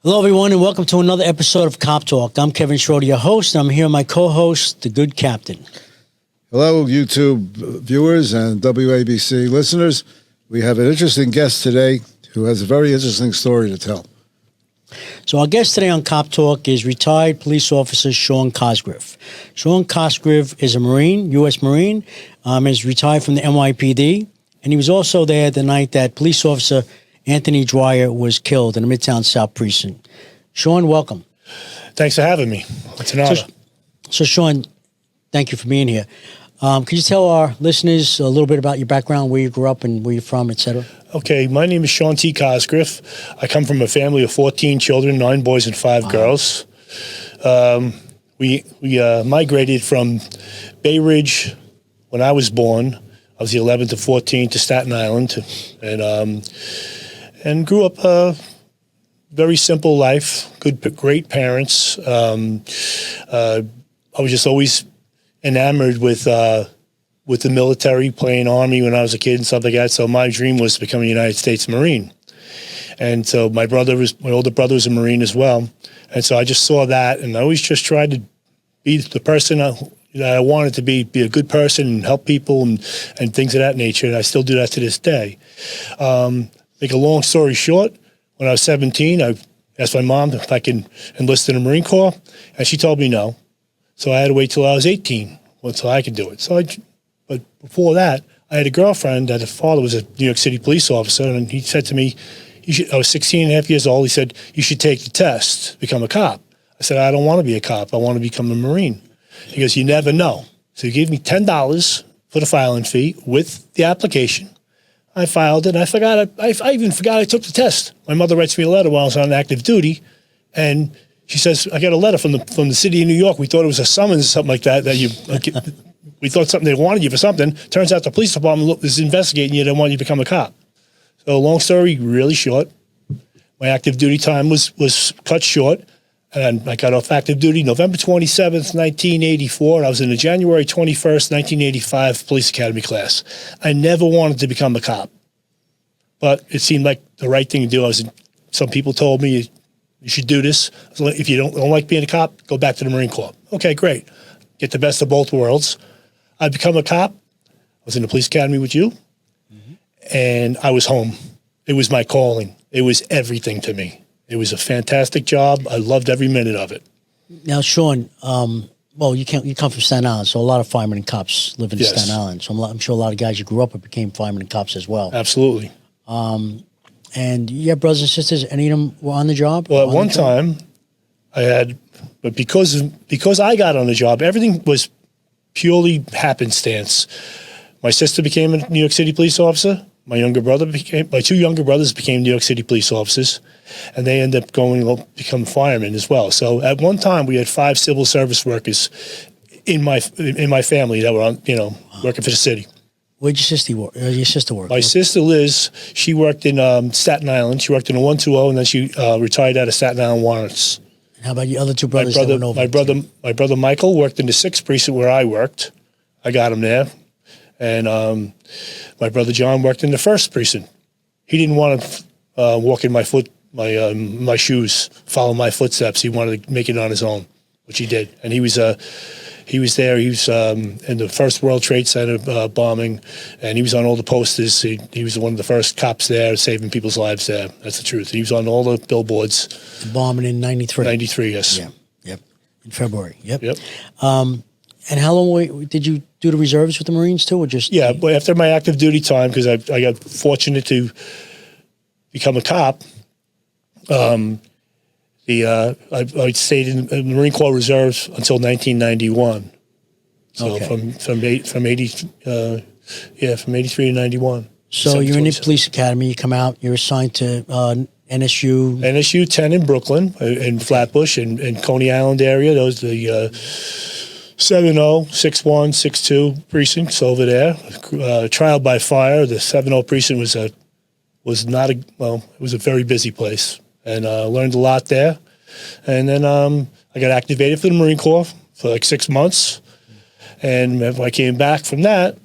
Hello, everyone, and welcome to another episode of Cop Talk. I'm Kevin Schroeder, your host, and I'm here with my co-host, the good captain. Hello, YouTube viewers and WABC listeners. We have an interesting guest today who has a very interesting story to tell. So our guest today on Cop Talk is retired police officer Sean Cosgriff. Sean Cosgriff is a Marine, U.S. Marine, is retired from the NYPD, and he was also there the night that police officer Anthony Dwyer was killed in the Midtown South Precinct. Sean, welcome. Thanks for having me. It's an honor. So Sean, thank you for being here. Could you tell our listeners a little bit about your background, where you grew up and where you're from, et cetera? Okay, my name is Sean T. Cosgriff. I come from a family of 14 children, 9 boys and 5 girls. We migrated from Bay Ridge when I was born. I was the 11th to 14th to Staten Island, and grew up a very simple life, great parents. I was just always enamored with the military, playing Army when I was a kid and stuff like that. So my dream was to become a United States Marine. And so my older brother was a Marine as well. And so I just saw that, and I always just tried to be the person that I wanted to be a good person and help people and things of that nature. And I still do that to this day. Make a long story short, when I was 17, I asked my mom if I could enlist in the Marine Corps, and she told me no. So I had to wait till I was 18 until I could do it. But before that, I had a girlfriend that her father was a New York City police officer, and he said to me, I was 16 and a half years old, he said, you should take the test, become a cop. I said, I don't want to be a cop. I want to become a Marine. He goes, you never know. So he gave me $10 for the filing fee with the application. I filed it, and I even forgot I took the test. My mother writes me a letter while I was on active duty, and she says, I got a letter from the city of New York. We thought it was a summons or something like that, we thought something, they wanted you for something. Turns out the police department is investigating you. They want you to become a cop. So long story, really short, my active duty time was cut short, and I got off active duty November 27th, 1984, and I was in the January 21st, 1985 police academy class. I never wanted to become a cop, but it seemed like the right thing to do. Some people told me, you should do this. So if you don't like being a cop, go back to the Marine Corps. Okay, great. Get the best of both worlds. I become a cop. I was in the police academy with you, and I was home. It was my calling. It was everything to me. It was a fantastic job. I loved every minute of it. Now, Sean, you come from Staten Island, so a lot of firemen and cops live in Staten Island. So I'm sure a lot of guys you grew up with became firemen and cops as well. Absolutely. And you have brothers and sisters. Any of them were on the job? Well, at one time, I had, but because I got on the job, everything was purely happenstance. My sister became a New York City police officer. My two younger brothers became New York City police officers, and they ended up going to become firemen as well. So at one time, we had 5 civil service workers in my family that were on, working for the city. Where'd your sister work? My sister Liz, she worked in Staten Island. She worked in a 120, and then she retired out of Staten Island Warrants. And how about your other 2 brothers? My brother Michael worked in the 6th precinct where I worked. I got him there. And my brother John worked in the 1st precinct. He didn't want to walk in my shoes, follow my footsteps. He wanted to make it on his own, which he did. And he was there. He was in the first World Trade Center bombing, and he was on all the posters. He was one of the first cops there, saving people's lives there. That's the truth. He was on all the billboards. The bombing in 93. 93, yes. Yeah, yep. In February, yep. Yep. And how long did you do the reserves with the Marines too, or just? Yeah, but after my active duty time, because I got fortunate to become a cop, I stayed in the Marine Corps Reserves until 1991. So from 83 to 91. So you're in the police academy. You come out. You're assigned to NSU 10 in Brooklyn, in Flatbush, and Coney Island area. Those are the 70, 61, 62 precincts over there. Trial by fire. The 70 precinct was a very busy place, and learned a lot there. And then I got activated for the Marine Corps for like 6 months, and when I came back from that,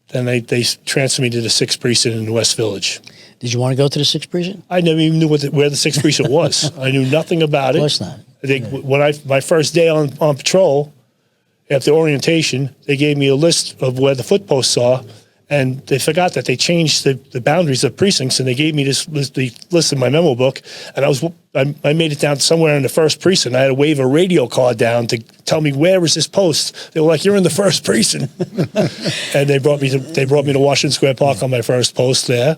then they transferred me to the 6th precinct in the West Village. Did you want to go to the 6th precinct? I never even knew where the 6th precinct was. I knew nothing about it. Of course not. I think when my first day on patrol, after orientation, they gave me a list of where the footposts are, and they forgot that they changed the boundaries of precincts, and they gave me this list in my memo book, and I made it down somewhere in the 1st precinct. I had to wave a radio card down to tell me where was this post. They were like, "You're in the 1st precinct," and they brought me to Washington Square Park on my first post there.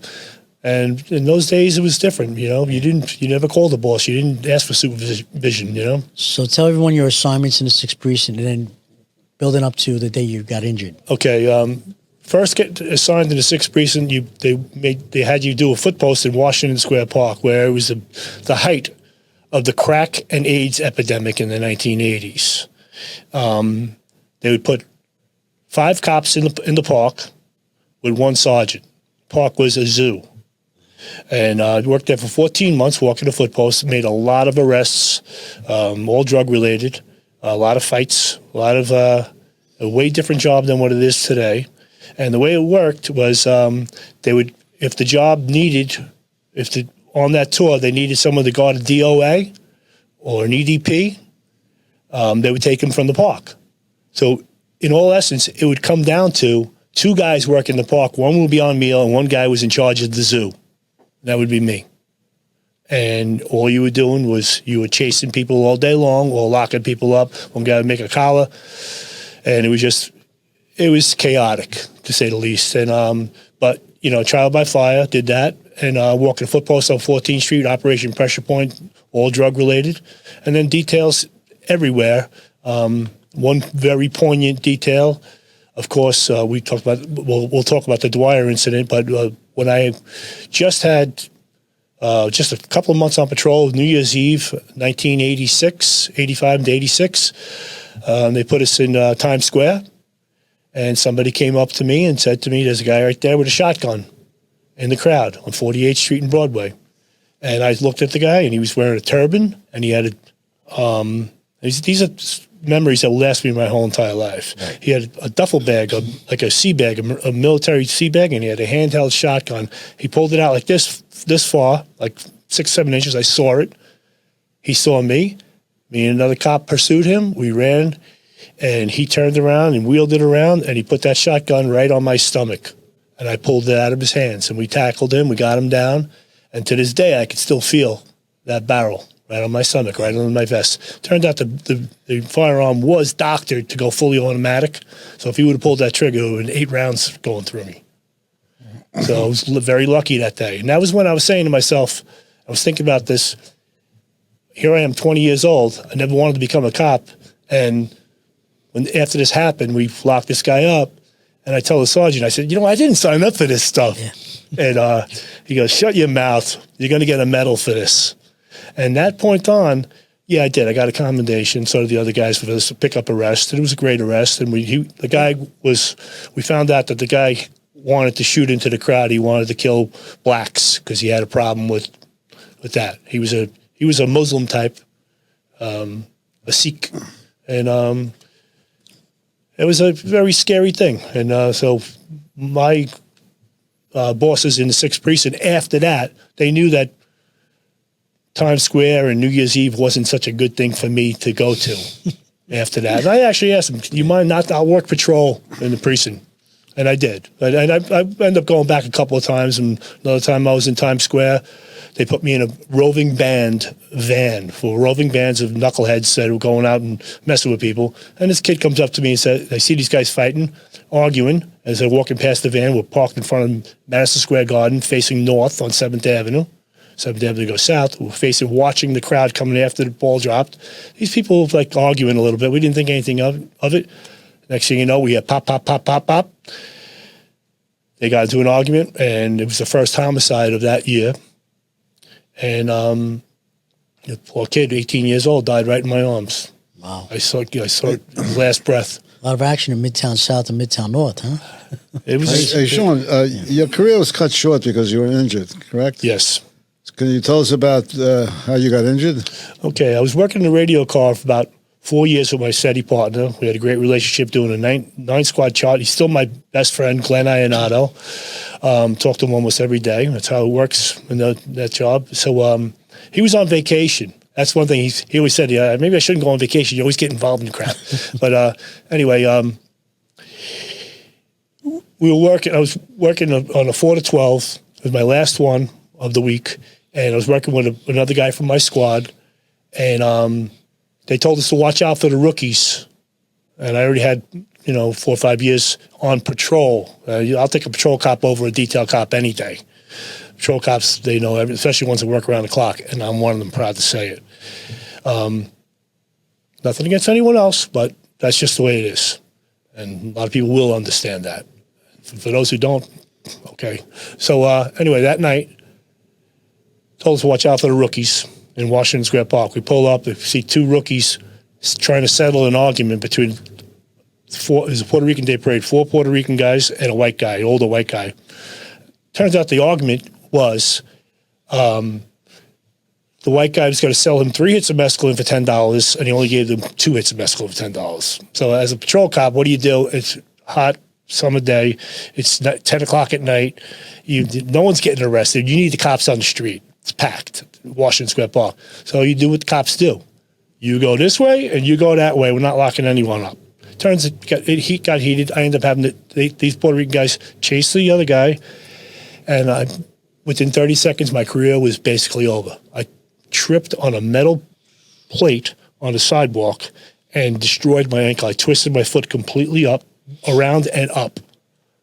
And in those days, it was different. You know, you never called the boss. You didn't ask for supervision. You know. So tell everyone your assignments in the 6th precinct, and then building up to the day you got injured. Okay. First get assigned to the 6th precinct, they had you do a footpost in Washington Square Park, where it was the height of the crack and AIDS epidemic in the 1980s. They would put 5 cops in the park with 1 sergeant. The park was a zoo. And I worked there for 14 months, walking the footpost, made a lot of arrests, all drug-related, a lot of fights, a way different job than what it is today. And the way it worked was they would, if the job needed, on that tour they needed someone to guard a DOA or an EDP, they would take them from the park. So in all essence, it would come down to 2 guys working the park. One would be on meal and 1 guy was in charge of the zoo. That would be me. And all you were doing was you were chasing people all day long or locking people up. One guy would make a collar. And it was chaotic, to say the least. And but you know, trial by fire, did that, and walking footposts on 14th Street, Operation Pressure Point, all drug related, and then details everywhere. One very poignant detail, of course, we'll talk about the Dwyer incident. But when I just had just a couple of months on patrol, New Year's Eve, 1986, 85 to 86, they put us in Times Square. And somebody came up to me and said to me, "There's a guy right there with a shotgun in the crowd on 48th Street and Broadway." And I looked at the guy, and he was wearing a turban, and he had these are memories that will last me my whole entire life. Right. He had a duffel bag, like a sea bag, a military sea bag, and he had a handheld shotgun. He pulled it out like this far, like 6-7 inches. I saw it. He saw me. Me and another cop pursued him. We ran. And he turned around and wheeled it around, and he put that shotgun right on my stomach. And I pulled it out of his hands, and we tackled him. We got him down. And to this day, I can still feel that barrel right on my stomach, right on my vest. Turned out the firearm was doctored to go fully automatic. So if he would have pulled that trigger, it would have been 8 rounds going through me. So I was very lucky that day. And that was when I was saying to myself, I was thinking about this. Here I am, 20 years old. I never wanted to become a cop. And after this happened, we locked this guy up, and I tell the sergeant, I said, "You know, I didn't sign up for this stuff." Yeah. And he goes, "Shut your mouth. You're going to get a medal for this." And that point on, yeah, I did. I got a commendation. So did the other guys for this pick-up arrest. And it was a great arrest. And we found out that the guy wanted to shoot into the crowd. He wanted to kill blacks because he had a problem with that. He was a Muslim type, a Sikh, and it was a very scary thing. And so my bosses in the 6th precinct, after that, they knew that Times Square and New Year's Eve wasn't such a good thing for me to go to after that. And I actually asked them, "Do you mind not? I'll work patrol in the precinct." And I did. And I ended up going back a couple of times. And another time I was in Times Square, they put me in a roving band van for roving bands of knuckleheads that were going out and messing with people. And this kid comes up to me and said, "I see these guys fighting, arguing." As they're walking past the van, we're parked in front of Madison Square Garden, facing north on 7th Avenue. 7th Avenue goes south. We're watching the crowd coming after the ball dropped. These people were like arguing a little bit. We didn't think anything of it. Next thing you know, we had pop, pop, pop, pop, pop. They got into an argument, and it was the first homicide of that year. And the poor kid, 18 years old, died right in my arms. Wow. I saw his last breath. A lot of action in Midtown South and Midtown North, huh? It was. Hey, Sean, your career was cut short because you were injured, correct? Yes. Can you tell us about how you got injured? Okay, I was working in the radio car for about 4 years with my steady partner. We had a great relationship doing a nine squad chart. He's still my best friend, Glenn Ionato. Talk to him almost every day. That's how it works in that job. So he was on vacation. That's one thing he always said, yeah, maybe I shouldn't go on vacation. You always get involved in crap. But anyway, we were working. I was working on a 4 to 12. It was my last one of the week. And I was working with another guy from my squad. And they told us to watch out for the rookies. And I already had, 4 or 5 years on patrol. I'll take a patrol cop over a detail cop any day. Patrol cops, they know, especially ones that work around the clock, and I'm one of them, proud to say it. Nothing against anyone else, but that's just the way it is. And a lot of people will understand that. For those who don't, okay. So anyway, that night, told us to watch out for the rookies in Washington Square Park. We pull up, we see 2 rookies trying to settle an argument between it was a Puerto Rican Day Parade, 4 Puerto Rican guys and a white guy, older white guy. Turns out the argument was the white guy was going to sell him 3 hits of mescaline for $10, and he only gave them 2 hits of mescaline for $10. So as a patrol cop, what do? It's hot summer day. It's 10 o'clock at night. No one's getting arrested. You need the cops on the street. It's packed, Washington Square Park. So you do what the cops do. You go this way, and you go that way. We're not locking anyone up. Turns it got heated. I ended up having these Puerto Rican guys chase the other guy, and within 30 seconds, my career was basically over. I tripped on a metal plate on the sidewalk and destroyed my ankle. I twisted my foot completely up, around and up.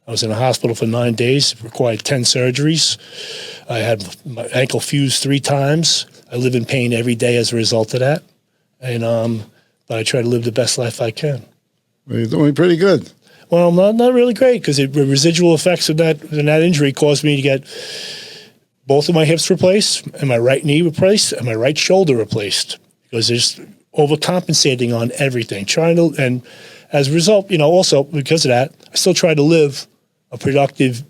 I was in a hospital for 9 days, required 10 surgeries. I had my ankle fused 3 times. I live in pain every day as a result of that. And but I try to live the best life I can. Well, you're doing pretty good. Well, not really great, because the residual effects of that injury caused me to get both of my hips replaced, and my right knee replaced, and my right shoulder replaced, because there's overcompensating on everything. And as a result, also because of that, I still try to live a productive,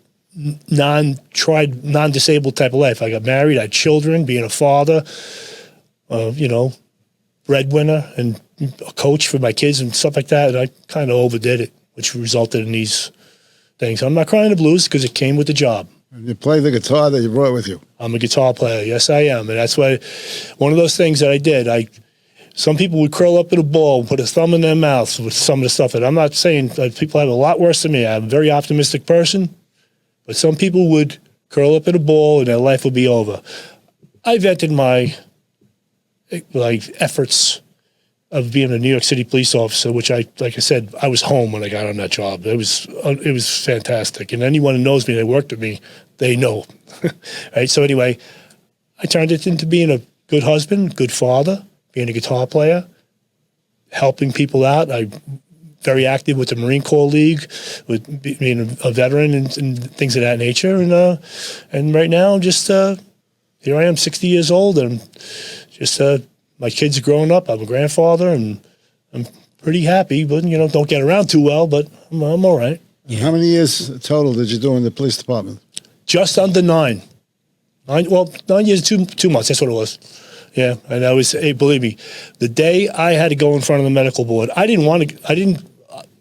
non-disabled type of life. I got married, I had children, being a father, breadwinner, and a coach for my kids and stuff like that. And I kind of overdid it, which resulted in these things. I'm not crying the blues, because it came with the job. And you play the guitar that you brought with you. I'm a guitar player. Yes, I am. And that's why one of those things that I did, some people would curl up in a ball and put a thumb in their mouth with some of the stuff. And I'm not saying that people have a lot worse than me. I'm a very optimistic person. But some people would curl up in a ball and their life would be over. I vented my efforts of being a New York City police officer, which like I said, I was home when I got on that job. It was fantastic. And anyone who knows me, that worked with me, they know. Right? So anyway, I turned it into being a good husband, good father, being a guitar player, helping people out. I'm very active with the Marine Corps League, with being a veteran and things of that nature. And right now, just here I am, 60 years old, and just my kids are growing up. I'm a grandfather, and I'm pretty happy, but, don't get around too well, but I'm all right. Yeah. How many years total did you do in the police department? Just under 9. 9 years, 2 months. That's what it was. Yeah, and I was, believe me, the day I had to go in front of the medical board, I didn't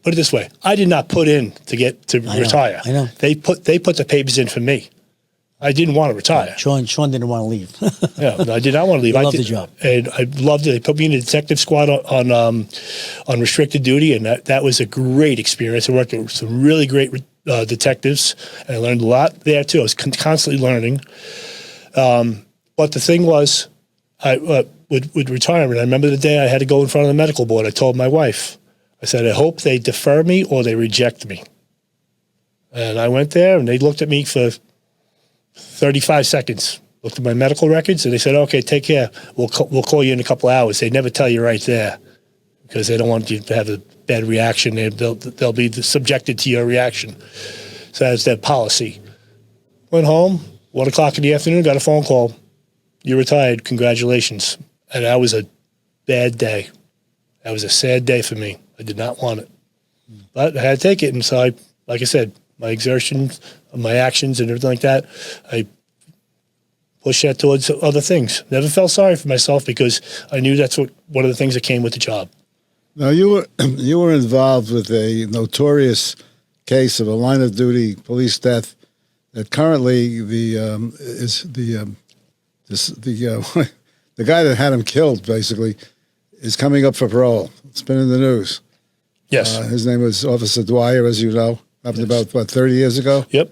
put it this way. I did not put in to retire. I know. They put the papers in for me. I didn't want to retire. Sean didn't want to leave. Yeah, I did not want to leave. I loved the job. And I loved it. They put me in the detective squad on restricted duty, and that was a great experience. I worked with some really great detectives, and I learned a lot there too. I was constantly learning. But the thing was, with retirement, I remember the day I had to go in front of the medical board. I told my wife, I said, I hope they defer me or they reject me. And I went there, and they looked at me for 35 seconds, looked at my medical records, and they said, okay, take care. We'll call you in a couple hours. They never tell you right there, because they don't want you to have a bad reaction. They'll be subjected to your reaction. So that's their policy. Went home, 1 o'clock in the afternoon, got a phone call. You're retired. Congratulations. And that was a bad day. That was a sad day for me. I did not want it. But I had to take it. And so like I said, my exertions, my actions and everything like that, I pushed that towards other things. Never felt sorry for myself, because I knew that's one of the things that came with the job. Now you were involved with a notorious case of a line of duty police death that currently the the guy that had him killed basically is coming up for parole. It's been in the news. Yes. His name was Officer Dwyer, as you know. Happened about 30 years ago. Yep.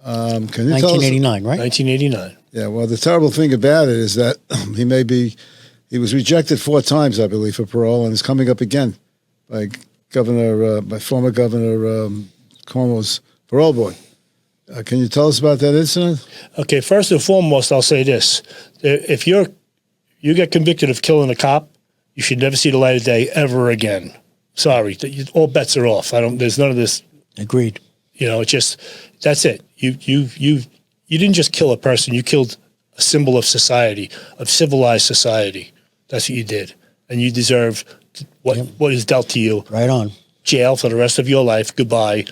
Can you tell us? 1989, right? 1989. Yeah. Well, the terrible thing about it is that he was rejected 4 times, I believe, for parole, and is coming up again by former Governor Cuomo's parole board. Can you tell us about that incident? Okay. First and foremost, I'll say this: if you get convicted of killing a cop, you should never see the light of day ever again. Sorry, all bets are off. There's none of this. Agreed. It's just that's it. You didn't just kill a person. You killed a symbol of society, of civilized society. That's what you did, and you deserve what is dealt to you. Right on. Jail for the rest of your life. Goodbye.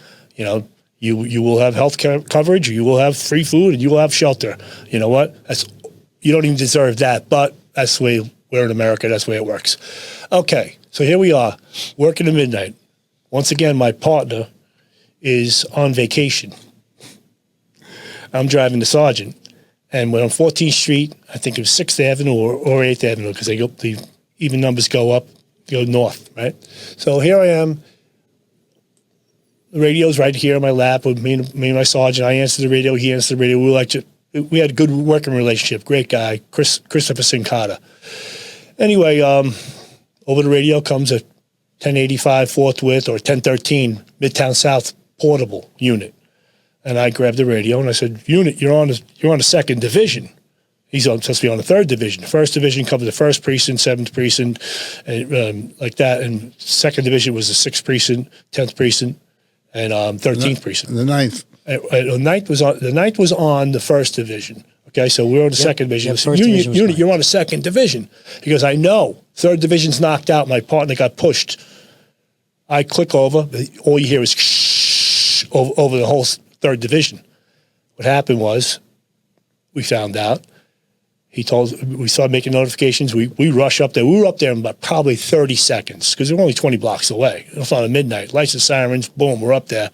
You will have health coverage. You will have free food, and you will have shelter. You know what? You don't even deserve that, but that's the way we're in America. That's the way it works. Okay, so here we are, working at midnight. Once again, my partner is on vacation. I'm driving the sergeant, and when on 14th Street, I think it was 6th Avenue or 8th Avenue, because the even numbers go north, right? So here I am. The radio's right here in my lap with me and my sergeant. I answer the radio, he answers the radio. We had a good working relationship. Great guy, Christopher Sincata. Anyway, over the radio comes a 1085 Forthwith or 1013 Midtown South portable unit. And I grabbed the radio and I said, "Unit, you're on the 2nd Division." He's supposed to be on the 3rd Division. The 1st Division covered the 1st Precinct, 7th Precinct, and like that. And 2nd Division was the 6th Precinct, 10th Precinct, and 13th Precinct. The 9th. The 9th was on the 1st Division. Okay, so we're on the 2nd Division. Yeah, Unit, you're on the 2nd Division. He goes, "I know. 3rd Division's knocked out. My partner got pushed." I click over. All you hear is shh over the whole 3rd Division. What happened was, we found out. We started making notifications. We rush up there. We were up there in about probably 30 seconds because we're only 20 blocks away. It's on midnight. Lights and sirens. Boom, we're up there.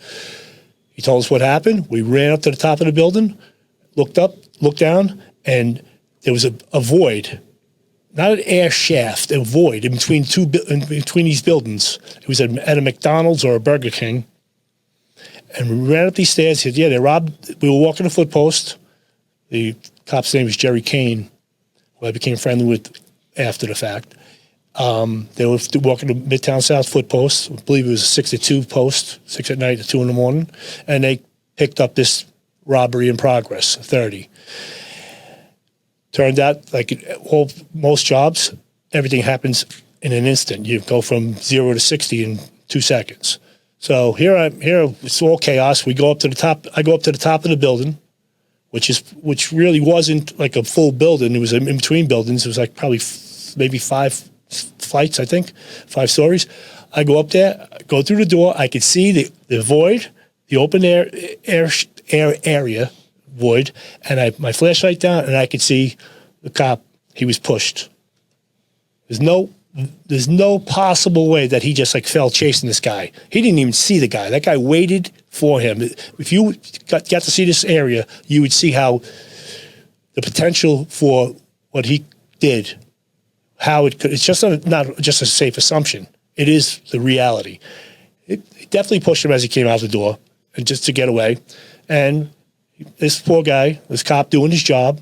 He told us what happened. We ran up to the top of the building, looked up, looked down, and there was a void, not an air shaft, a void in between these buildings. It was at a McDonald's or a Burger King. And we ran up these stairs. He said, "Yeah, they robbed." We were walking the foot post. The cop's name was Jerry Kane, who I became friendly with after the fact. They were walking the Midtown South foot post. I believe it was a 6 to 2 post, 6 at night to 2 in the morning. And they picked up this robbery in progress, 30. Turned out, like most jobs, everything happens in an instant. You go from 0 to 60 in 2 seconds. So here it's all chaos. We go up to the top. I go up to the top of the building, which really wasn't like a full building. It was in between buildings. It was like probably maybe 5 flights, I think, 5 stories. I go up there, go through the door. I could see the void, the open air area void, and my flashlight down, and I could see the cop. He was pushed. There's no possible way that he just fell chasing this guy. He didn't even see the guy. That guy waited for him. If you got to see this area, you would see how the potential for what he did, how it could. It's just not just a safe assumption. It is the reality. It definitely pushed him as he came out the door, and just to get away. And this poor guy, this cop doing his job.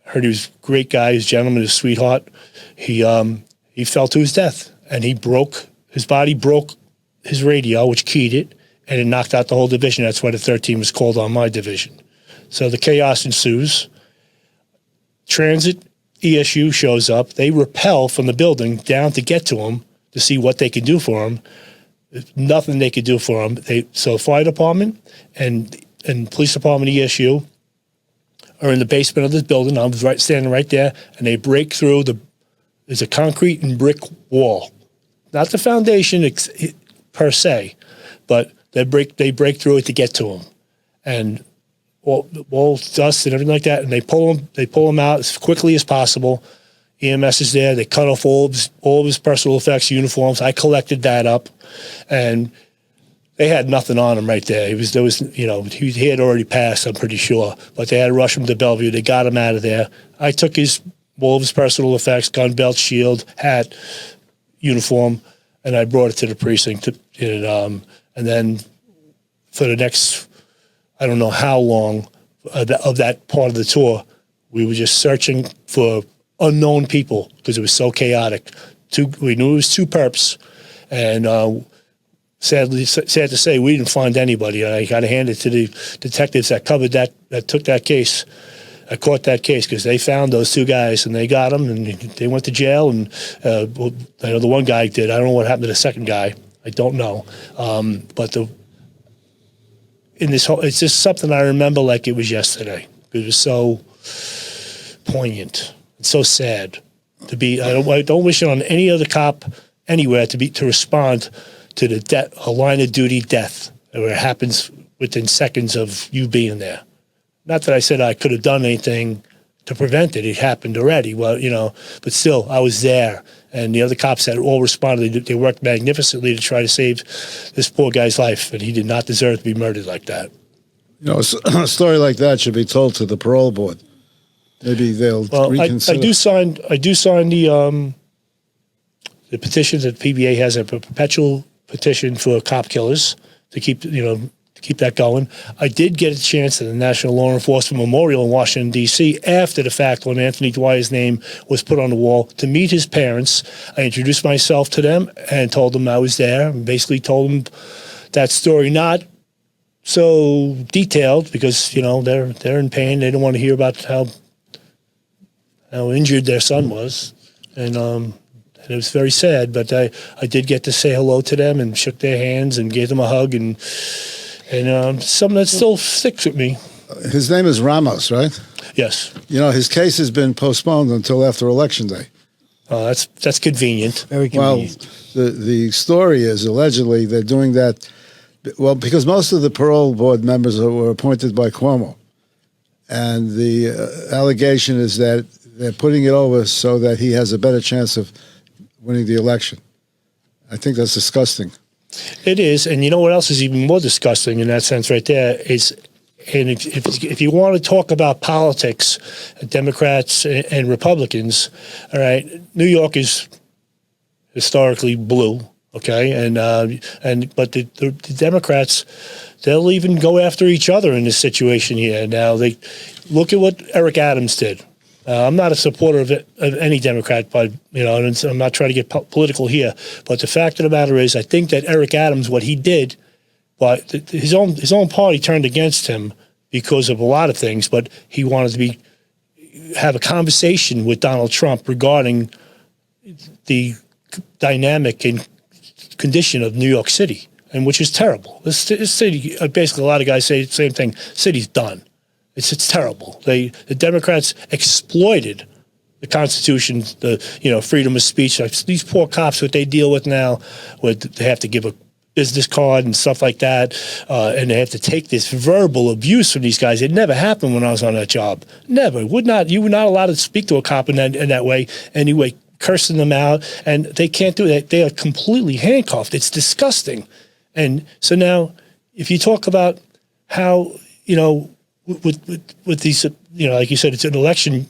I heard he was a great guy, his gentleman, his sweetheart. He fell to his death, and his body broke his radio, which keyed it, and it knocked out the whole division. That's why the 13 was called on my division. So the chaos ensues. Transit ESU shows up. They rappel from the building down to get to him to see what they could do for him. There's nothing they could do for him. So fire department and police department ESU are in the basement of this building. I was standing right there, and they break through there's a concrete and brick wall, not the foundation per se, but they break through it to get to him, and all dust and everything like that. And they pull him out as quickly as possible. EMS is there. They cut off all of his personal effects uniforms. I collected that up, and they had nothing on him right there. He had already passed, I'm pretty sure, but they had to rush him to Bellevue. They got him out of there. I took all of his personal effects, gun belt, shield, hat, uniform, and I brought it to the precinct. And then for the next, I don't know how long of that part of the tour, we were just searching for unknown people because it was so chaotic. We knew it was 2 perps, and sad to say, we didn't find anybody. I got to hand it to the detectives that took that case. I caught that case because they found those 2 guys and they got them and they went to jail. And I know the one guy did. I don't know what happened to the second guy. I don't know. But it's just something I remember like it was yesterday. It was so poignant and so sad to be. I don't wish it on any other cop anywhere to respond to a line of duty death where it happens within seconds of you being there. Not that I said I could have done anything to prevent it. It happened already. Well, but still, I was there. And the other cops that all responded, they worked magnificently to try to save this poor guy's life, and he did not deserve to be murdered like that. A story like that should be told to the parole board. Maybe they'll reconsider. I do sign the petitions that PBA has, a perpetual petition for cop killers to keep that going. I did get a chance at the National Law Enforcement Memorial in Washington, D.C. after the fact when Anthony Dwyer's name was put on the wall to meet his parents. I introduced myself to them and told them I was there and basically told them that story, not so detailed because, they're in pain. They don't want to hear about how injured their son was. And it was very sad, but I did get to say hello to them and shook their hands and gave them a hug and something that still sticks with me. His name is Ramos, right? Yes. His case has been postponed until after Election Day. That's convenient. Very convenient. Well, the story is allegedly they're doing that, because most of the parole board members were appointed by Cuomo. And the allegation is that they're putting it over so that he has a better chance of winning the election. I think that's disgusting. It is, and you know what else is even more disgusting in that sense right there is, and if you want to talk about politics, Democrats and Republicans, all right, New York is historically blue, okay, but the Democrats, they'll even go after each other in this situation here. Now they look at what Eric Adams did. I'm not a supporter of any Democrat, but and I'm not trying to get political here. But the fact of the matter is, I think that Eric Adams, what he did, but his own party turned against him because of a lot of things. But he wanted to have a conversation with Donald Trump regarding the dynamic and condition of New York City, and which is terrible. This city, basically, a lot of guys say the same thing. City's done. It's terrible. The Democrats exploited the Constitution, the freedom of speech. These poor cops, what they deal with now, they have to give a business card and stuff like that, and they have to take this verbal abuse from these guys. It never happened when I was on that job. Never. You were not allowed to speak to a cop in that way anyway, cursing them out, and they can't do that. They are completely handcuffed. It's disgusting. And so now, if you talk about how with these, like you said, it's an election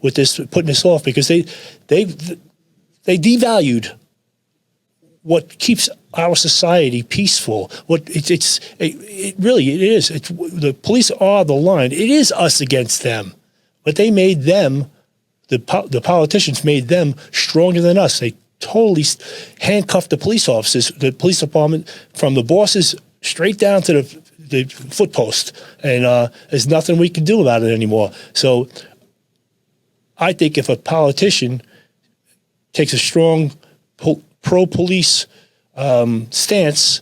with this putting this off because they devalued what keeps our society peaceful. It really is. The police are the line. It is us against them, but they made them. The politicians made them stronger than us. They totally handcuffed the police officers, the police department, from the bosses straight down to the foot post, and there's nothing we can do about it anymore. So I think if a politician takes a strong pro-police stance,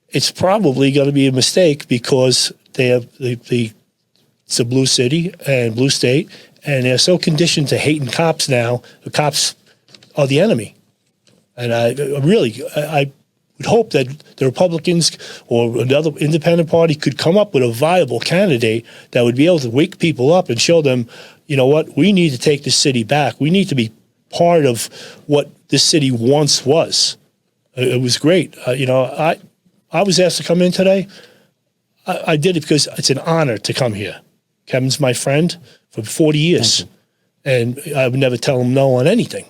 it's probably going to be a mistake because they have it's a blue city and blue state, and they're so conditioned to hating cops now. The cops are the enemy. And I would hope that the Republicans or another independent party could come up with a viable candidate that would be able to wake people up and show them, you know what, we need to take this city back. We need to be part of what this city once was. It was great. I was asked to come in today. I did it because it's an honor to come here. Kevin's my friend for 40 years, and I would never tell him no on anything.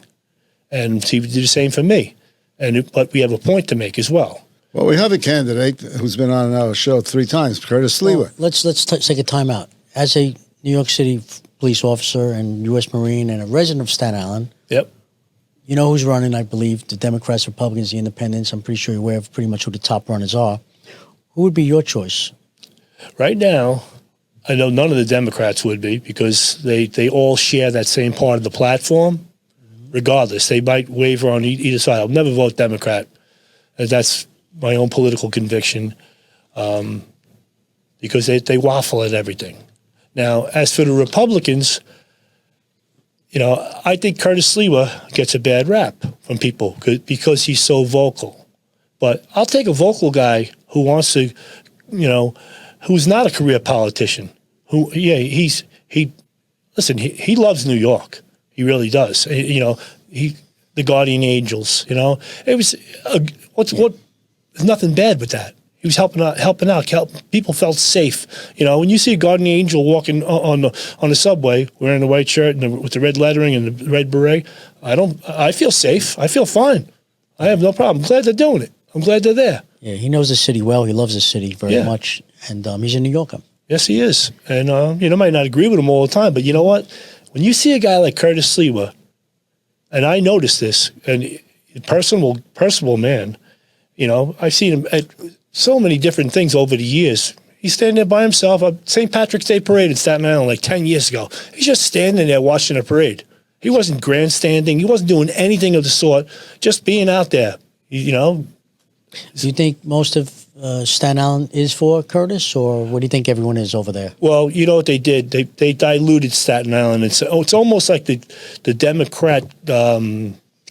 And he would do the same for me. But we have a point to make as well. Well, we have a candidate who's been on our show 3 times, Curtis Lewa. Well, let's take a time out. As a New York City police officer and U.S. Marine and a resident of Staten Island, yep. You know who's running, I believe, the Democrats, Republicans, the Independents. I'm pretty sure you're aware of pretty much who the top runners are. Who would be your choice? Right now, I know none of the Democrats would be because they all share that same part of the platform. Regardless, they might waver on either side. I'll never vote Democrat. That's my own political conviction because they waffle at everything. Now, as for the Republicans, you know, I think Curtis Lewa gets a bad rap from people because he's so vocal. But I'll take a vocal guy who wants to, you know, who's not a career politician. He loves New York. He really does. You know, the guardian angels. You know, it was there's nothing bad with that. He was helping out. People felt safe. You know, when you see a guardian angel walking on the subway wearing the white shirt and with the red lettering and the red beret, I feel safe. I feel fine. I have no problem. I'm glad they're doing it. I'm glad they're there. Yeah, he knows the city well. He loves the city very much, and he's a New Yorker. Yes, he is. And you know, might not agree with him all the time, but you know what? When you see a guy like Curtis Lewa, and I noticed this, and personable man, you know, I've seen him at so many different things over the years. He's standing there by himself at St. Patrick's Day parade in Staten Island like 10 years ago. He's just standing there watching a parade. He wasn't grandstanding. He wasn't doing anything of the sort, just being out there, you know. Do you think most of Staten Island is for Curtis, or what do you think everyone is over there? Well, you know what they did? They diluted Staten Island. It's almost like the Democrat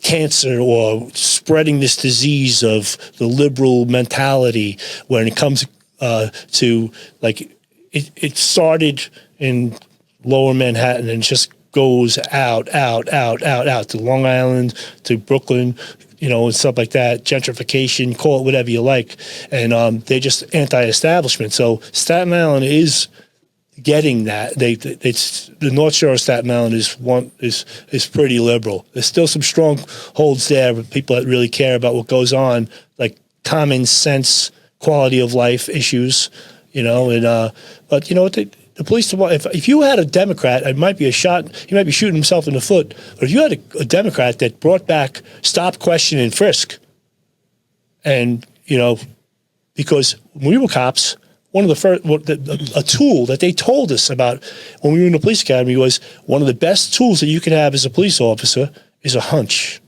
cancer or spreading this disease of the liberal mentality when it comes to, like, it started in lower Manhattan and just goes out to Long Island, to Brooklyn, you know, and stuff like that, gentrification, call it whatever you like. And they're just anti-establishment. So Staten Island is getting that. It's the North Shore of Staten Island is pretty liberal. There's still some strongholds there with people that really care about what goes on, like common sense, quality of life issues, you know. And but you know what? The police, if you had a Democrat, it might be a shot. He might be shooting himself in the foot. But if you had a Democrat that brought back stop, question, and frisk, and you know, because when we were cops, one of the first, a tool that they told us about when we were in the police academy was one of the best tools that you can have as a police officer is a hunch.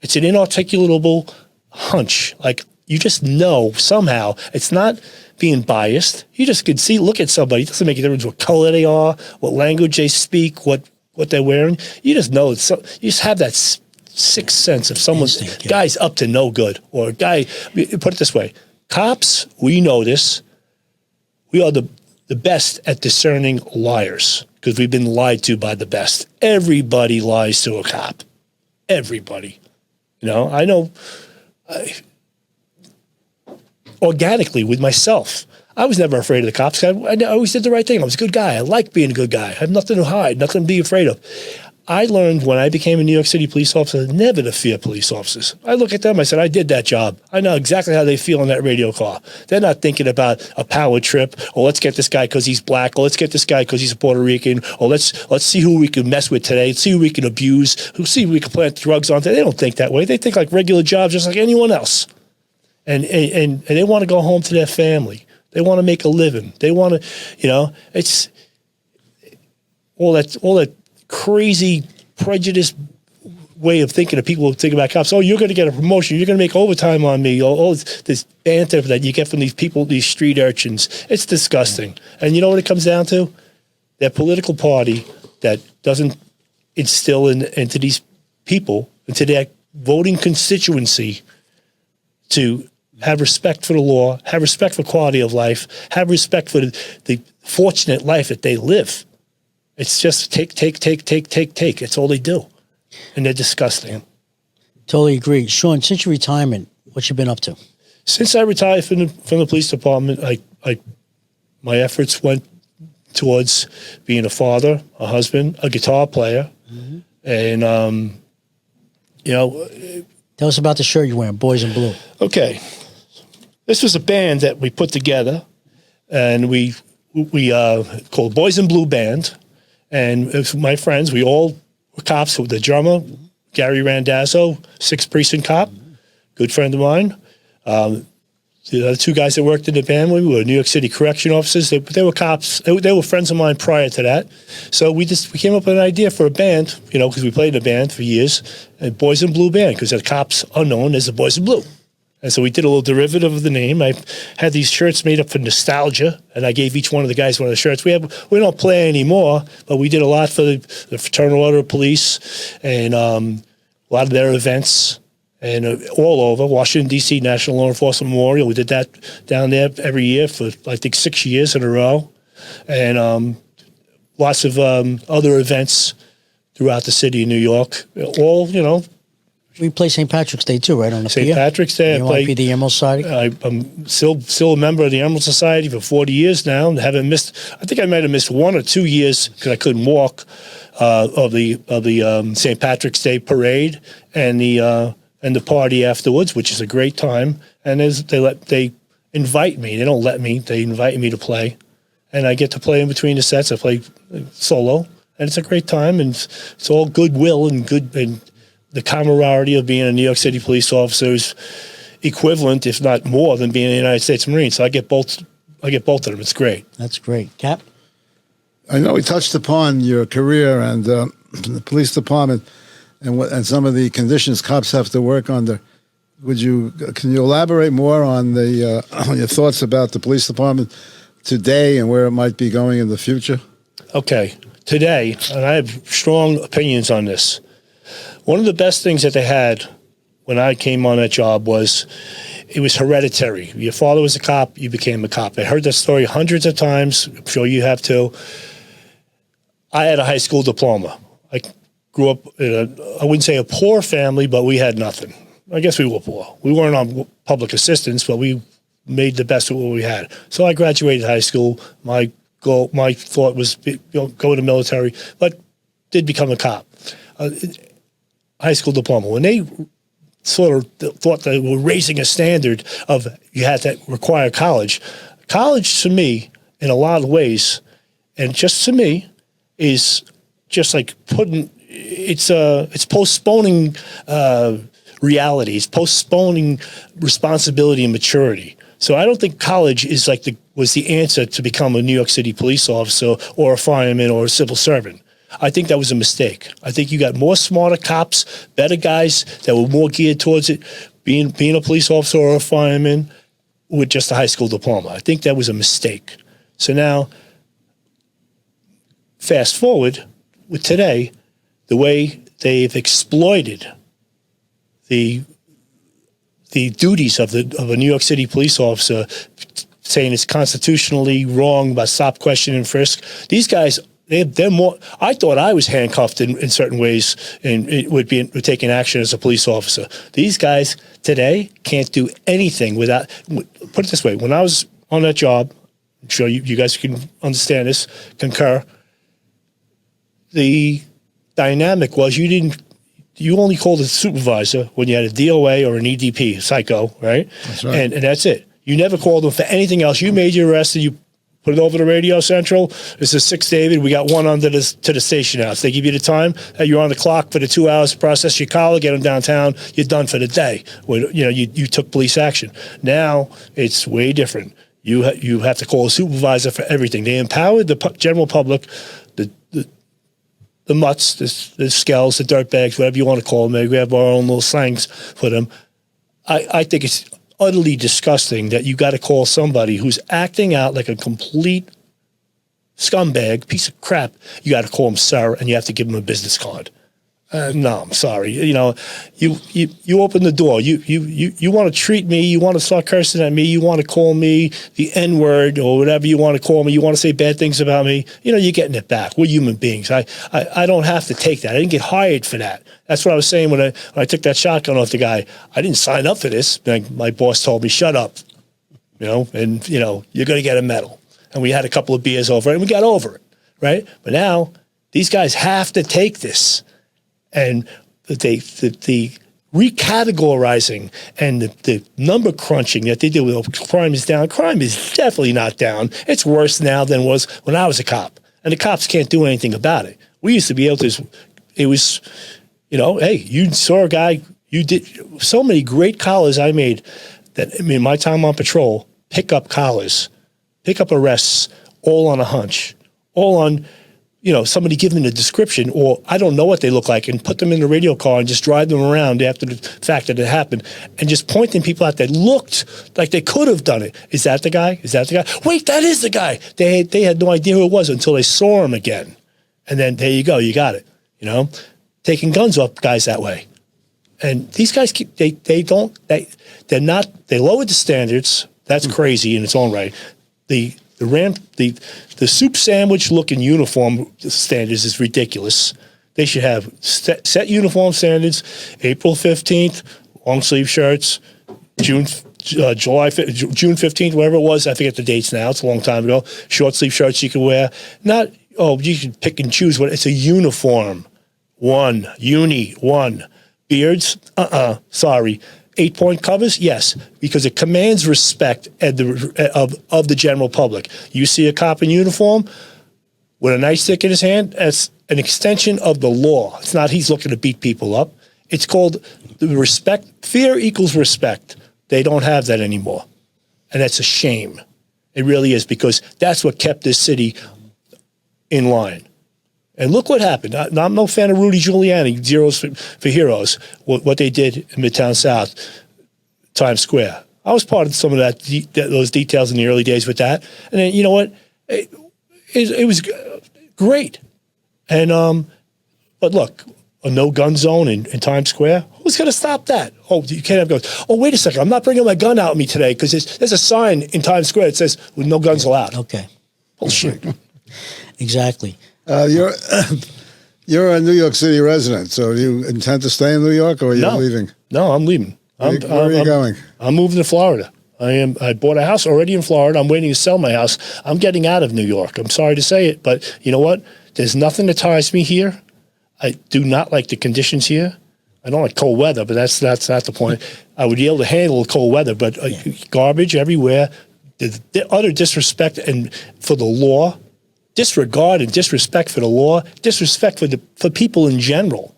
It's an inarticulable hunch. Like, you just know somehow. It's not being biased. You just can look at somebody. It doesn't make a difference what color they are, what language they speak, what they're wearing. You just know. You just have that sixth sense of someone's guy's up to no good, or a guy. Put it this way: cops, we know this. We are the best at discerning liars because we've been lied to by the best. Everybody lies to a cop. Everybody. You know, I know. Organically with myself, I was never afraid of the cops. I always did the right thing. I was a good guy. I like being a good guy. I have nothing to hide, nothing to be afraid of. I learned when I became a New York City police officer never to fear police officers. I look at them, I said, I did that job. I know exactly how they feel in that radio car. They're not thinking about a power trip, or let's get this guy because he's black, or let's get this guy because he's a Puerto Rican, or let's see who we can mess with today, see who we can abuse, see who we can plant drugs on. They don't think that way. They think like regular jobs just like anyone else. And they want to go home to their family. They want to make a living. They want to, you know, it's all that crazy prejudice way of thinking of people who think about cops. Oh, you're going to get a promotion. You're going to make overtime on me. All this banter that you get from these people, these street urchins. It's disgusting. And you know what it comes down to? That political party that doesn't instill into these people, into their voting constituency, to have respect for the law, have respect for quality of life, have respect for the fortunate life that they live. It's just take. It's all they do. And they're disgusting. Totally agree. Sean, since your retirement, what you been up to? Since I retired from the police department, my efforts went towards being a father, a husband, a guitar player, and Tell us about the shirt you're wearing, Boys in Blue. Okay, this was a band that we put together, and we called Boys in Blue Band, and it was my friends. We all were cops. The drummer, Gary Randazzo, 6th Precinct cop, good friend of mine. The other two guys that worked in the band with me were New York City correction officers. They were cops. They were friends of mine prior to that. So we came up with an idea for a band, because we played in a band for years, and Boys in Blue Band, because the cops are known as the Boys in Blue. And so we did a little derivative of the name. I had these shirts made up for nostalgia, and I gave each one of the guys one of the shirts. We don't play anymore, but we did a lot for the Fraternal Order of Police and a lot of their events. And all over Washington, D.C., National Law Enforcement Memorial. We did that down there every year for, I think, 6 years in a row. And lots of other events throughout the city of New York. All, We play St. Patrick's Day, too, right, on the St. pier? Patrick's Day. The NYPD Emerald Society? I'm still a member of the Emerald Society for 40 years now. And haven't missed, I think I might have missed 1 or 2 years because I couldn't walk, of the St. Patrick's Day parade and the party afterwards, which is a great time. And they invite me. They don't let me. They invite me to play, and I get to play in between the sets. I play solo, and it's a great time. And it's all goodwill and the camaraderie of being a New York City police officer is equivalent, if not more, than being a United States Marine. So I get both of them. It's great. That's great. Cap? I know we touched upon your career and the police department and some of the conditions cops have to work under. Can you elaborate more on your thoughts about the police department today and where it might be going in the future? Okay, today, and I have strong opinions on this. One of the best things that they had when I came on that job was it was hereditary. Your father was a cop, you became a cop. I heard that story hundreds of times. I'm sure you have too. I had a high school diploma. I grew up in I wouldn't say a poor family, but we had nothing. I guess we were poor. We weren't on public assistance, but we made the best of what we had. So I graduated high school. My thought was go to the military, but did become a cop. High school diploma. When they sort of thought they were raising a standard of you had to require college to me, in a lot of ways, and just to me, is just like it's postponing reality. It's postponing responsibility and maturity. So I don't think college is was the answer to become a New York City police officer or a fireman or a civil servant. I think that was a mistake. I think you got more smarter cops, better guys that were more geared towards it, being a police officer or a fireman with just a high school diploma. I think that was a mistake. So now, fast forward with today, the way they've exploited the duties of a New York City police officer, saying it's constitutionally wrong about stop, question, and frisk. These guys, they're more. I thought I was handcuffed in certain ways and would taking action as a police officer. These guys today can't do anything without. Put it this way: when I was on that job, I'm sure you guys can understand this, concur. The dynamic was you only called a supervisor when you had a DOA or an EDP, psycho, right? That's right. And that's it. You never called them for anything else. You made your arrest and you put it over to Radio Central. This is 6 David. We got one to the station house. They give you the time. You're on the clock for the 2 hours to process your collar, get them downtown. You're done for the day. You took police action. Now it's way different. You have to call a supervisor for everything. They empowered the general public, the mutts, the skells, the dirtbags, whatever you want to call them. We have our own little slangs for them. I think it's utterly disgusting that you got to call somebody who's acting out like a complete scumbag, piece of crap. You got to call him sir, and you have to give him a business card. No, I'm sorry. You open the door. You want to treat me. You want to start cursing at me. You want to call me the N-word or whatever you want to call me. You want to say bad things about me. You're getting it back. We're human beings. I don't have to take that. I didn't get hired for that. That's what I was saying when I took that shotgun off the guy. I didn't sign up for this. My boss told me, shut up, you're going to get a medal. And we had a couple of beers over it, and we got over it, right? But now these guys have to take this. And the recategorizing and the number crunching that they do with crime is down. Crime is definitely not down. It's worse now than it was when I was a cop. And the cops can't do anything about it. We used to be able to, it was, hey, you saw a guy, you did so many great collars I made that, my time on patrol, pick up collars, pick up arrests, all on a hunch, all on, somebody giving a description, or I don't know what they look like, and put them in the radio car and just drive them around after the fact that it happened, and just pointing people out that looked like they could have done it. Is that the guy? Is that the guy? Wait, that is the guy. They had no idea who it was until they saw him again. And then there you go, you got it. Taking guns off guys that way. And these guys they lowered the standards. That's crazy in its own right. The soup sandwich looking uniform standards is ridiculous. They should have set uniform standards. April 15th, long sleeve shirts. June 15th, whatever it was. I forget the dates now. It's a long time ago. Short sleeve shirts you can wear. Not, you can pick and choose what. It's a uniform. One. Beards? Sorry. 8-point covers? Yes, because it commands respect of the general public. You see a cop in uniform with a nightstick in his hand, that's an extension of the law. It's not he's looking to beat people up. It's called the respect. Fear equals respect. They don't have that anymore. And that's a shame. It really is, because that's what kept this city in line. And look what happened. I'm no fan of Rudy Giuliani, Zeros for Heroes, what they did in Midtown South, Times Square. I was part of some of those details in the early days with that. And then, you know what? It was great. And but look, a no-gun zone in Times Square, who's going to stop that? Oh, you can't have guns. Oh, wait a second. I'm not bringing my gun out with me today because there's a sign in Times Square that says no guns allowed. Okay. Bullshit. Exactly. You're a New York City resident, so do you intend to stay in New York, or are you leaving? No, I'm leaving. Where are you going? I'm moving to Florida. I bought a house already in Florida. I'm waiting to sell my house. I'm getting out of New York. I'm sorry to say it, but you know what? There's nothing that ties me here. I do not like the conditions here. I don't like cold weather, but that's not the point. I would be able to handle cold weather, but garbage everywhere, the utter disrespect and for the law. Disregard and disrespect for the law, disrespect for people in general.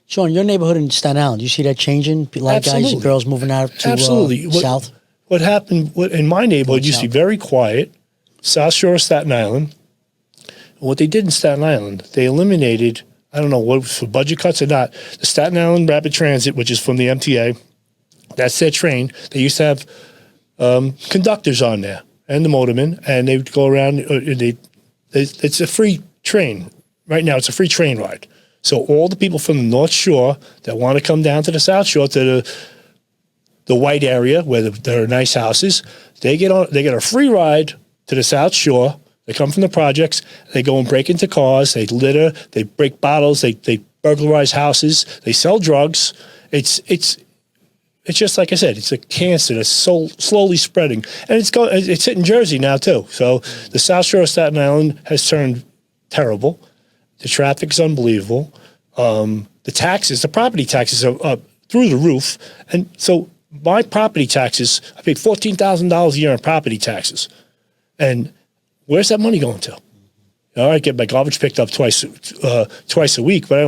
Sean, your neighborhood in Staten Island, do you see that changing? A lot of guys and girls moving out to South? What happened in my neighborhood used to be very quiet, South Shore of Staten Island. What they did in Staten Island, they eliminated, I don't know what was for budget cuts or not, the Staten Island Rapid Transit, which is from the MTA. That's their train. They used to have conductors on there and the motormen, and they would go around, it's a free train. Right now, it's a free train ride. So all the people from the North Shore that want to come down to the South Shore, to the white area where there are nice houses, they get a free ride to the South Shore. They come from the projects. They go and break into cars. They litter. They break bottles. They burglarize houses. They sell drugs. It's just like I said. It's a cancer that's so slowly spreading, and it's hitting Jersey now too. So the South Shore of Staten Island has turned terrible. The traffic's unbelievable. The property taxes are up through the roof, and so my property taxes, I pay $14,000 a year in property taxes, and where's that money going to? I get my garbage picked up twice a week, but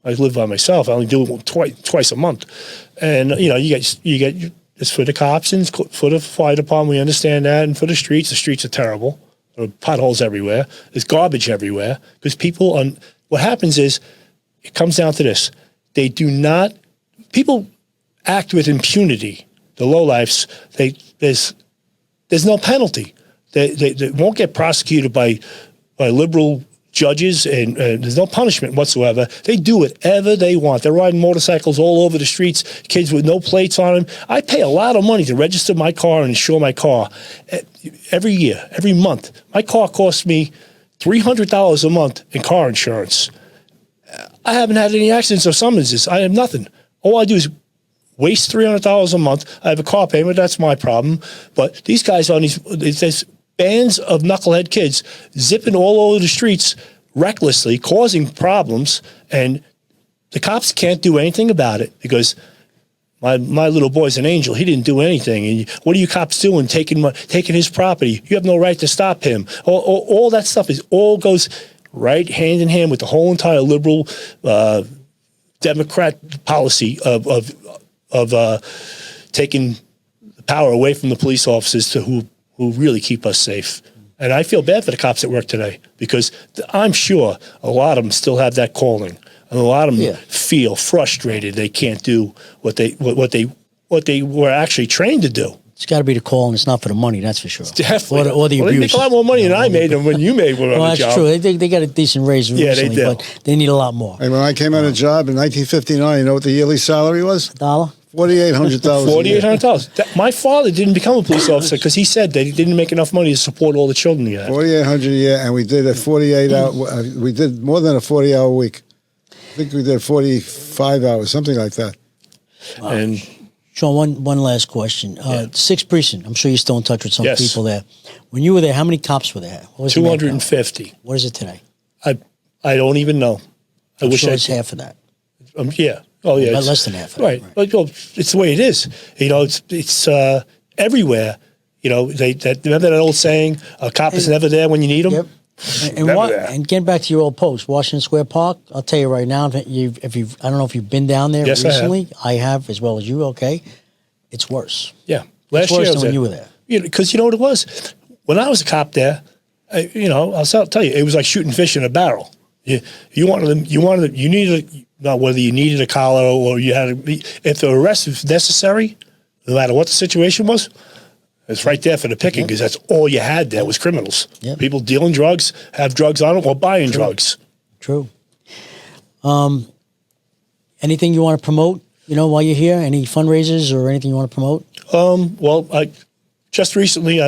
I live by myself. I only do it twice a month. And, you get it's for the cops and for the fire department. We understand that. And for the streets are terrible. There are potholes everywhere. There's garbage everywhere. Because what happens is, it comes down to this. People act with impunity. The lowlifes, there's no penalty. They won't get prosecuted by liberal judges, and there's no punishment whatsoever. They do whatever they want. They're riding motorcycles all over the streets, kids with no plates on them. I pay a lot of money to register my car and insure my car every year, every month. My car costs me $300 a month in car insurance. I haven't had any accidents or summonses. I have nothing. All I do is waste $300 a month. I have a car payment. That's my problem. But these guys on there's bands of knucklehead kids zipping all over the streets recklessly, causing problems, and the cops can't do anything about it because my little boy's an angel. He didn't do anything. And what are you cops doing? Taking his property. You have no right to stop him. All that stuff all goes right hand in hand with the whole entire liberal Democrat policy of taking the power away from the police officers who really keep us safe. And I feel bad for the cops at work today because I'm sure a lot of them still have that calling. And a lot of them feel frustrated they can't do what they were actually trained to do. It's got to be the call, and it's not for the money, that's for sure. Definitely. Or the abuse. They make a lot more money than I made them when you made one on the that's job. true. They got a decent raise recently, they do. but they need a lot more. And when I came on a job in 1959, you know what the yearly salary was? $1? $4,800. $4,800. My father didn't become a police officer because he said that he didn't make enough money to support all the children he had. $4,800 a year, and we did a 48-hour. We did more than a 40-hour week. I think we did 45 hours, something like that. Wow. And Sean, one last question. 6th Precinct, I'm sure you're still in touch with some people there. When you were there, how many cops were there? What was 250. What is it today? I don't even know. I wish it's half of that. Yeah. Oh, yeah. Less than half of right. that. Right. Well, it's the way it is. You know, it's everywhere. You know, remember that old saying, a cop is never there when you need him? Yep. And getting back to your old post, Washington Square Park, I'll tell you right now, if you've I don't know if you've been down there recently. I have, as well as you, okay? It's worse. Yeah. It's worse than when you were there. Because you know what it was? When I was a cop there, I'll tell you, it was like shooting fish in a barrel. You needed whether you needed a collar or you had if the arrest was necessary, no matter what the situation was, it's right there for the picking because that's all you had there was criminals. Yep. People dealing drugs, have drugs on them, or buying drugs. True. Anything you want to promote, while you're here? Any fundraisers or anything you want to promote? Well, just recently,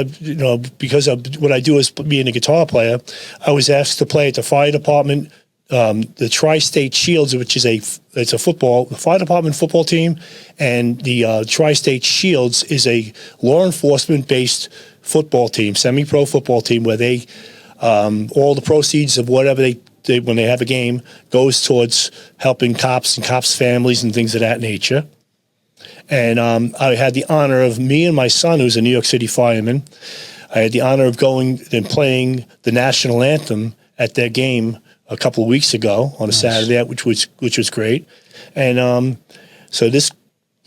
because of what I do as being a guitar player, I was asked to play at the fire department, the Tri-State Shields, which is the fire department football team, and the Tri-State Shields is a law enforcement-based football team, semi-pro football team, where they all the proceeds of whatever they when they have a game goes towards helping cops and cops' families and things of that nature. And I had the honor of me and my son, who's a New York City fireman, I had the honor of going and playing the national anthem at their game a couple of weeks ago on a Saturday, which was great. And so this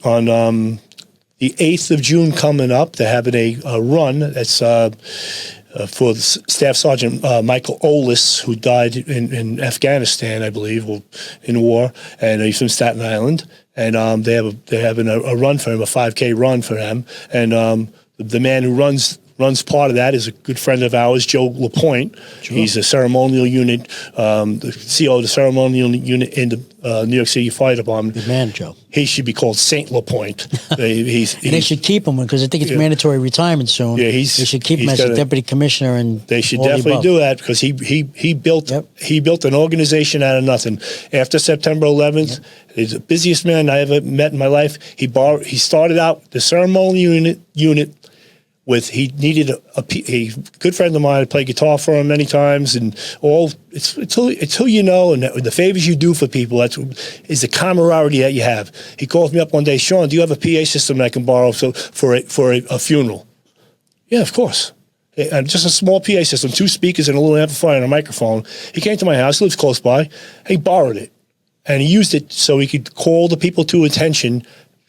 on the 8th of June coming up, they're having a run that's for Staff Sergeant Michael Olis, who died in Afghanistan, I believe, in war, and he's from Staten Island. And they're having a run for him, a 5K run for him. And the man who runs part of that is a good friend of ours, Joe LaPointe. Sure. He's a ceremonial unit, the CEO of the ceremonial unit in the New York City Fire Department. Good man, Joe. He should be called Saint LaPointe. And they should keep him because I think it's mandatory retirement soon. Yeah, they should keep him as a deputy commissioner. And they should definitely do that because he built an organization out of nothing. After September 11th, he's the busiest man I ever met in my life. He started out the ceremonial unit. He needed a good friend of mine. I played guitar for him many times, and it's who you know, and the favors you do for people. Is the camaraderie that you have. He called me up one day, Sean, do you have a PA system that I can borrow for a funeral? Yeah, of course. And just a small PA system, 2 speakers and a little amplifier and a microphone. He came to my house, lives close by. He borrowed it, and he used it so he could call the people to attention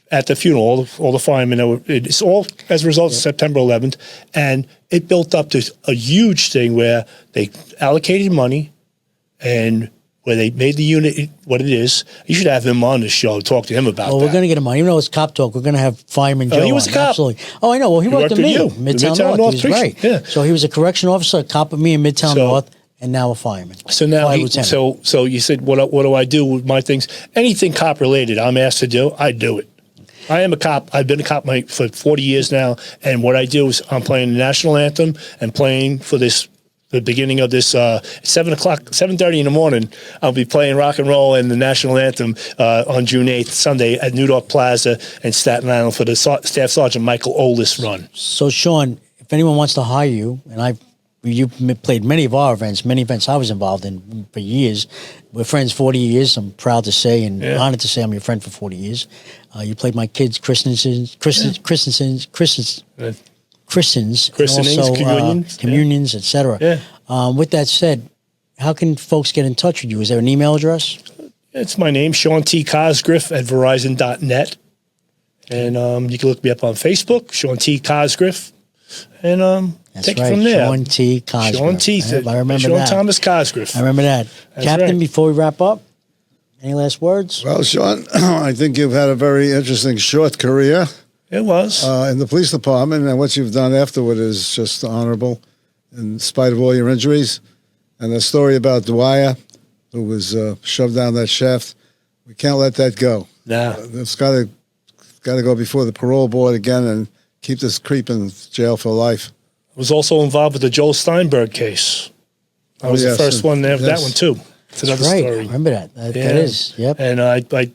at the funeral, all the firemen. It's all as a result of September 11th, and it built up to a huge thing where they allocated money and where they made the unit what it is. You should have him on the show, talk to him about that. Well, we're going to get him on. Even though it's cop talk, we're going to have Fireman Joe He was on. a cop. Absolutely. Oh, I know. Well, he worked at me, Midtown North. He was Precinct. great. Yeah. So he was a correction officer, a cop with me in Midtown North. and now a fireman. So now, Fire lieutenant. so you said, what do I do with my things? Anything cop related, I'm asked to do, I do it. I am a cop. I've been a cop for 40 years now, and what I do is I'm playing the national anthem and playing for the beginning of this 7:30 in the morning. I'll be playing rock and roll and the national anthem on June 8th, Sunday at Newdorf Plaza in Staten Island for the Staff Sergeant Michael Oldest run. So, Sean, if anyone wants to hire you, and you played many of our events, many events I was involved in for years. We're friends 40 years. I'm proud to say and honored to say I'm your friend for 40 years. You played my kids' christenings, communions, etc. Yeah. With that said, how can folks get in touch with you? Is there an email address? It's my name, Sean T. Cosgriff at Verizon.net. And you can look me up on Facebook, Sean T. Cosgriff. And take it from there. Sean T. Cosgriff. Sean T. I remember Sean that. Thomas Cosgriff. I remember that. That's Captain, right. before we wrap up, any last words? Well, Sean, I think you've had a very interesting short career It was. in the police department, and what you've done afterward is just honorable in spite of all your injuries. And the story about Dwyer, who was shoved down that shaft, we can't let that go. Nah. It's got to go before the parole board again and keep this creep in jail for life. I was also involved with the Joel Steinberg case. I was the first one there, that one too. It's another That's right. story. I remember that. That is. Yep. And they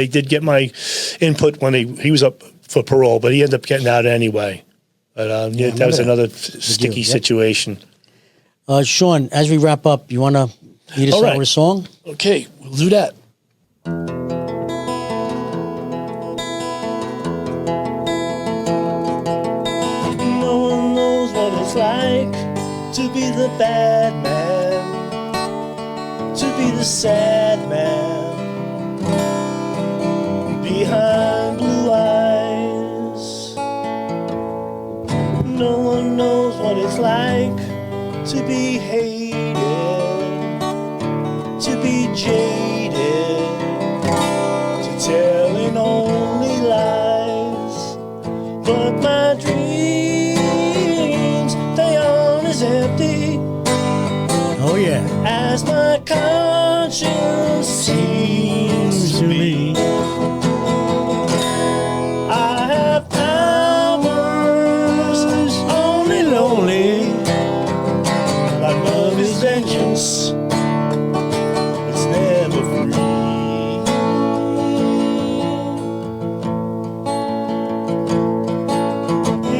did get my input when he was up for parole, but he ended up getting out anyway. But that was another sticky situation. Sean, as we wrap up, you want to lead us out with a song? Okay, we'll do that. No one knows what it's like to be the bad man, to be the sad man behind blue eyes. No one knows what it's like to be hated, to be jaded, to telling only lies. But my dreams, they aren't as empty. Oh, yeah. As my conscience seems to be. I have powers, only lonely. My love is vengeance, it's never free.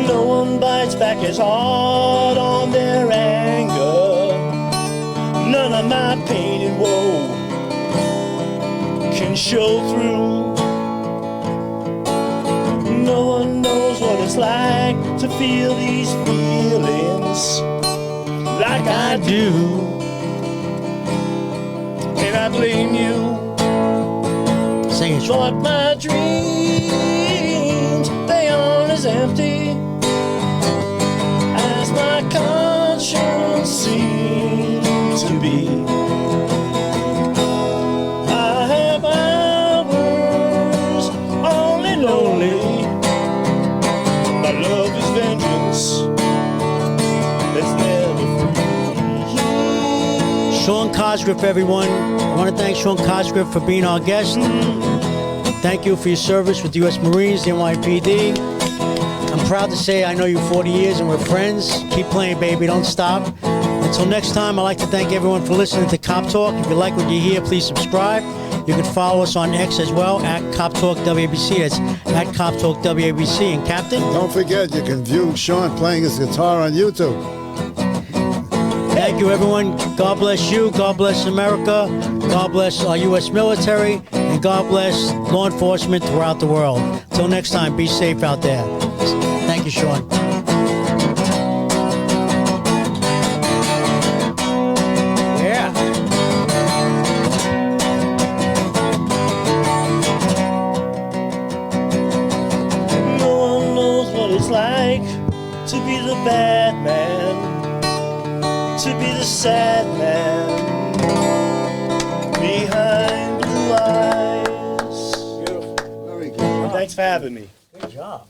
No one bites back as hard on their anger. None of my pain and woe can show through. No one knows what it's like to feel these feelings like I do. And I blame you. Sing it, Sean. But my dreams, they aren't as empty as my conscience seems to be. I have hours, only lonely. My love is vengeance, that's never free. Sean Cosgriff, everyone. I want to thank Sean Cosgriff for being our guest. Thank you for your service with the U.S. Marines, the NYPD. I'm proud to say I know you 40 years and we're friends. Keep playing, baby. Don't stop. Until next time, I'd like to thank everyone for listening to Cop Talk. If you like what you hear, please subscribe. You can follow us on X as well, at Cop Talk WABC. That's at Cop Talk WABC. And Captain? Don't forget, you can view Sean playing his guitar on YouTube. Thank you, everyone. God bless you. God bless America. God bless our U.S. military. And God bless law enforcement throughout the world. Till next time, be safe out there. Thank you, Sean. Yeah. No one knows what it's like to be the bad man, to be the sad man behind blue eyes. Beautiful. Very good. Thanks for having me. Good job.